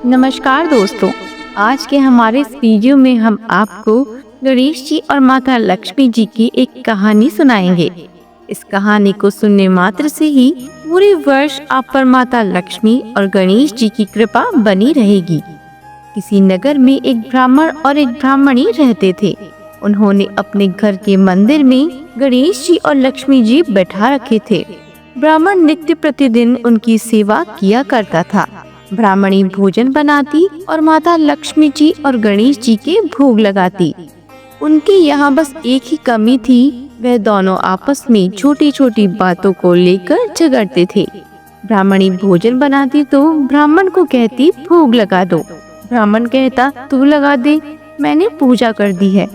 नमस्कार दोस्तों, आज के हमारे इस वीडियो में हम आपको गणेश जी और माता लक्ष्मी जी की एक कहानी सुनाएंगे। इस कहानी को सुनने मात्र से ही पूरे वर्ष आप पर माता लक्ष्मी और गणेश जी की कृपा बनी रहेगी। किसी नगर में एक ब्राह्मण और एक ब्राह्मणी रहते थे। उन्होंने अपने घर के मंदिर में गणेश जी और लक्ष्मी जी बैठा रखे थे। ब्राह्मण नित्य प्रतिदिन उनकी सेवा किया करता था। ब्राह्मणी भोजन बनाती और माता लक्ष्मी जी और गणेश जी के भोग लगाती। उनके यहाँ बस एक ही कमी थी, वह दोनों आपस में छोटी छोटी बातों को लेकर झगड़ते थे। ब्राह्मणी भोजन बनाती तो ब्राह्मण को कहती भोग लगा दो। ब्राह्मण कहता तू लगा दे, मैंने पूजा कर दी है।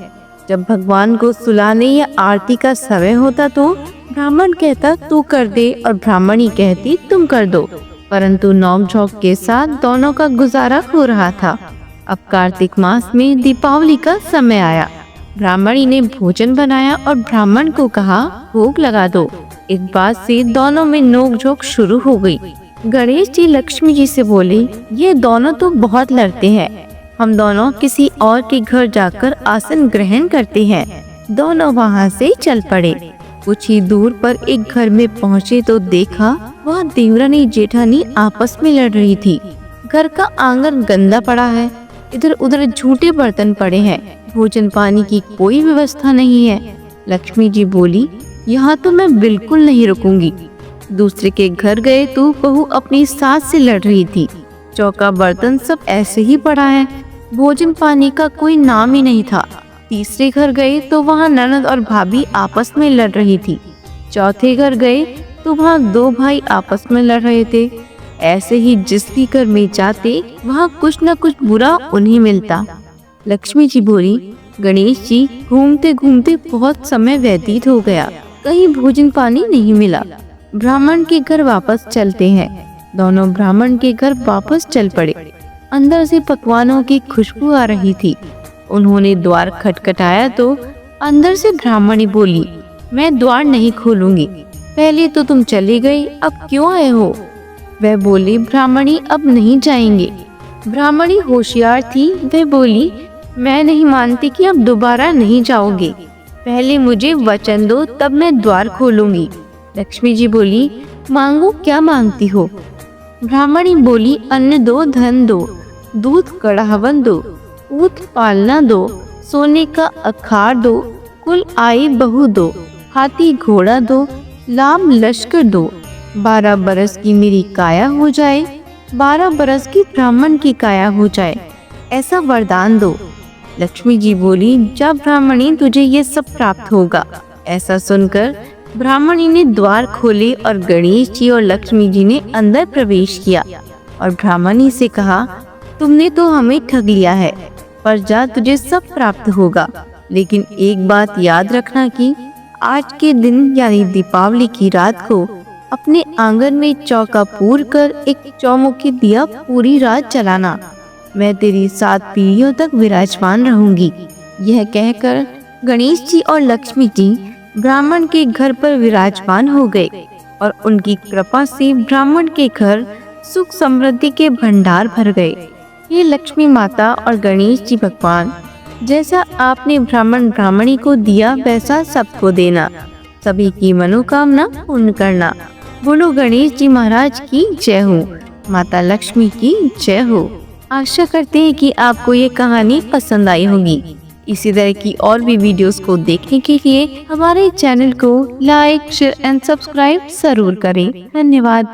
जब भगवान को सुलाने या आरती का समय होता तो ब्राह्मण कहता तू कर दे और ब्राह्मणी कहती तुम कर दो। परंतु नोक-झोंक के साथ दोनों का गुजारा हो रहा था। अब कार्तिक मास में दीपावली का समय आया। ब्राह्मणी ने भोजन बनाया और ब्राह्मण को कहा भोग लगा दो। इस बात से दोनों में नोक-झोंक शुरू हो गई। गणेश जी लक्ष्मी जी से बोले, ये दोनों तो बहुत लड़ते हैं, हम दोनों किसी और के घर जाकर आसन ग्रहण करते हैं। दोनों वहाँ से चल पड़े। कुछ ही दूर पर एक घर में पहुँचे तो देखा वहाँ देवरानी जेठानी आपस में लड़ रही थी। घर का आंगन गंदा पड़ा है, इधर उधर झूठे बर्तन पड़े हैं, भोजन पानी की कोई व्यवस्था नहीं है। लक्ष्मी जी बोली, यहाँ तो मैं बिल्कुल नहीं रुकूंगी। दूसरे के घर गए तो बहू अपनी सास से लड़ रही थी। चौका बर्तन सब ऐसे ही पड़ा है, भोजन पानी का कोई नाम ही नहीं था। तीसरे घर गए तो वहाँ ननद और भाभी आपस में लड़ रही थी। चौथे घर गए तो वहाँ दो भाई आपस में लड़ रहे थे। ऐसे ही जिस भी घर में जाते वहाँ कुछ न कुछ बुरा उन्हें मिलता। लक्ष्मी जी बोली, गणेश जी घूमते घूमते बहुत समय व्यतीत हो गया, कहीं भोजन पानी नहीं मिला। ब्राह्मण के घर वापस चलते हैं। दोनों ब्राह्मण के घर वापस चल पड़े। अंदर से पकवानों की खुशबू आ रही थी। उन्होंने द्वार खटखटाया तो अंदर से ब्राह्मणी बोली, मैं द्वार नहीं खोलूंगी, पहले तो तुम चले गए, अब क्यों आए हो? वह बोली, ब्राह्मणी अब नहीं जाएंगे। ब्राह्मणी होशियार थी, वह बोली, मैं नहीं मानती कि अब दोबारा नहीं जाओगे, पहले मुझे वचन दो तब मैं द्वार खोलूंगी। लक्ष्मी जी बोली, मांगो, क्या मांगती हो? ब्राह्मणी बोली, अन्न दो, धन दो, दूध कढ़ावन दो, ऊँट पालना दो, सोने का अखाड़ दो, कुल आई बहू दो, हाथी घोड़ा दो, लाम लश्कर दो, 12 बरस की मेरी काया हो जाए, 12 बरस की ब्राह्मण की काया हो जाए, ऐसा वरदान दो। लक्ष्मी जी बोली, जब ब्राह्मणी तुझे ये सब प्राप्त होगा। ऐसा सुनकर ब्राह्मणी ने द्वार खोले और गणेश जी और लक्ष्मी जी ने अंदर प्रवेश किया और ब्राह्मणी से कहा, तुमने तो हमें ठग लिया है, पर जा तुझे सब प्राप्त होगा। लेकिन एक बात याद रखना कि आज के दिन यानी दीपावली की रात को अपने आंगन में चौका पूर कर एक चौमुखी दिया पूरी रात जलाना। मैं तेरी 7 पीढ़ियों तक विराजमान रहूंगी। यह कहकर गणेश जी और लक्ष्मी जी ब्राह्मण के घर पर विराजमान हो गए और उनकी कृपा से ब्राह्मण के घर सुख समृद्धि के भंडार भर गए। ये लक्ष्मी माता और गणेश जी भगवान, जैसा आपने ब्राह्मण ब्राह्मणी को दिया वैसा सबको देना, सभी की मनोकामना पूर्ण करना। बोलो गणेश जी महाराज की जय हो, माता लक्ष्मी की जय हो। आशा करते हैं कि आपको ये कहानी पसंद आई होगी। इसी तरह की और भी वीडियोस को देखने के लिए हमारे चैनल को लाइक, शेयर एंड सब्सक्राइब जरूर करें। धन्यवाद।